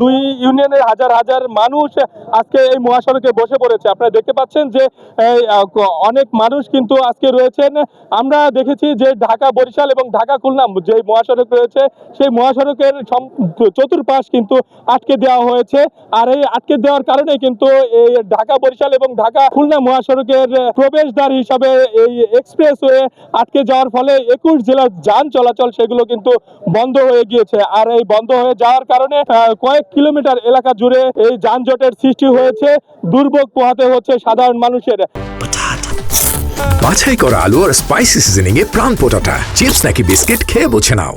দুই ইউনিয়নের হাজার হাজার মানুষ আজকে এই মহাসড়কে বসে পড়েছে। আপনারা দেখতে পাচ্ছেন যে অনেক মানুষ কিন্তু আজকে রয়েছেন। আমরা দেখেছি যে ঢাকা বরিশাল এবং ঢাকা খুলনা যে মহাসড়ক রয়েছে সেই মহাসড়কের চতুর্পাশ কিন্তু আটকে দেওয়া হয়েছে। আর এই আটকে দেওয়ার কারণে কিন্তু এই ঢাকা বরিশাল এবং ঢাকা খুলনা মহাসড়কের প্রবেশদ্বার হিসাবে এই এক্সপ্রেসওয়ে আটকে যাওয়ার ফলে 21 জেলার যান চলাচল সেগুলো কিন্তু বন্ধ হয়ে গিয়েছে। আর এই বন্ধ হয়ে যাওয়ার কারণে কয়েক কিলোমিটার এলাকা জুড়ে এই যানজটের সৃষ্টি হয়েছে, দুর্ভোগ পোহাতে হচ্ছে সাধারণ মানুষের। বাছাই করা আলু আর স্পাইসি সিজনিং এ প্রাণ পোটাটা চিপস নাকি বিস্কিট খেয়ে বোঝে নাও।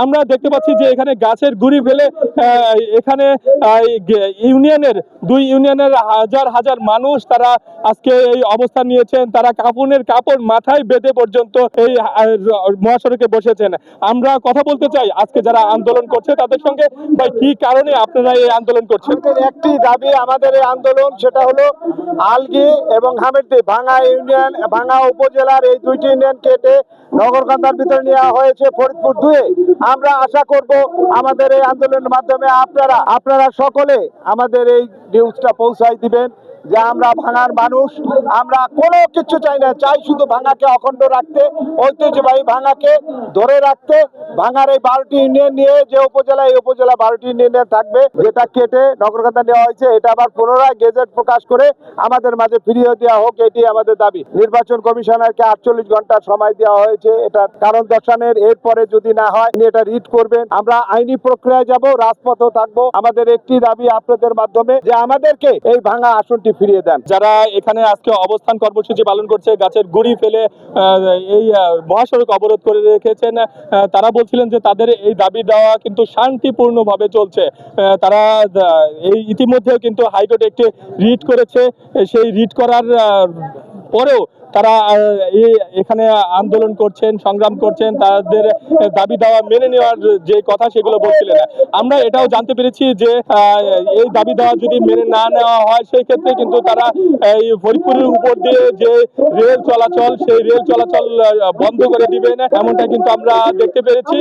আমরা দেখতে পাচ্ছি যে এখানে গাছের গুড়ি ফেলে এখানে দুই ইউনিয়নের হাজার হাজার মানুষ তারা আজকে এই অবস্থান নিয়েছেন। তারা কাপড়ের কাপড় মাথায় বেঁধে পর্যন্ত এই মহাসড়কে বসেছেন। আমরা কথা বলতে চাই আজকে যারা আন্দোলন করছে তাদের সঙ্গে, ভাই কি কারণে আপনারা এই আন্দোলন করছেন? একটি দাবি আমাদের এই আন্দোলন, সেটা হলো আলগি এবং হামিরদি ভাঙ্গা ইউনিয়ন, ভাঙ্গা উপজেলার এই দুইটি ইউনিয়ন কেটে নগরকান্দার ভিতরে নেওয়া হয়েছে ফরিদপুর 2-এ। আমরা আশা করব আমাদের এই আন্দোলনের মাধ্যমে আপনারা সকলে আমাদের এই নিউজটা পৌঁছাই দিবেন যে আমরা ভাঙার মানুষ, আমরা কোনো কিছু চাই না, চাই শুধু ভাঙাকে অখণ্ড রাখতে, ঐতিহ্যবাহী ভাঙাকে ধরে রাখতে। ভাঙার এই 12টি ইউনিয়ন নিয়ে যে উপজেলা, এই উপজেলা 12টি ইউনিয়ন থাকবে, যেটা কেটে নগরকান্দা নেওয়া হয়েছে এটা আবার পুনরায় গেজেট প্রকাশ করে আমাদের মাঝে ফিরিয়ে দেওয়া হোক, এটি আমাদের দাবি। নির্বাচন কমিশনারকে 48 ঘন্টার সময় দেওয়া হয়েছে এটা কারণ দর্শানোর। এরপরে যদি না হয় এটা রিট করবেন, আমরা আইনি প্রক্রিয়ায় যাব, রাজপথেও থাকবো। আমাদের একটি দাবি আপনাদের মাধ্যমে যে আমাদেরকে এই ভাঙা আসনটি ফিরিয়ে দেন। যারা এখানে আজকে অবস্থান কর্মসূচি পালন করছে, গাছের গুড়ি ফেলে এই মহাসড়ক অবরোধ করে রেখেছেন, তারা বলছিলেন যে তাদের এই দাবি দেওয়া কিন্তু শান্তিপূর্ণভাবে চলছে। তারা এই ইতিমধ্যে কিন্তু হাইকোর্টে একটি রিট করেছে। সেই রিট করার পরেও তারা এখানে আন্দোলন করছেন, সংগ্রাম করছেন, তাদের দাবি দেওয়া মেনে নেওয়ার যে কথা সেগুলো বলছিলেন। আমরা এটাও জানতে পেরেছি যে এই দাবি দেওয়া যদি মেনে না নেওয়া হয় সেই ক্ষেত্রে কিন্তু তারা এই ফরিদপুরের উপর দিয়ে যে রেল চলাচল সেই রেল চলাচল বন্ধ করে দিবেন, এমনটা কিন্তু আমরা দেখতে পেরেছি।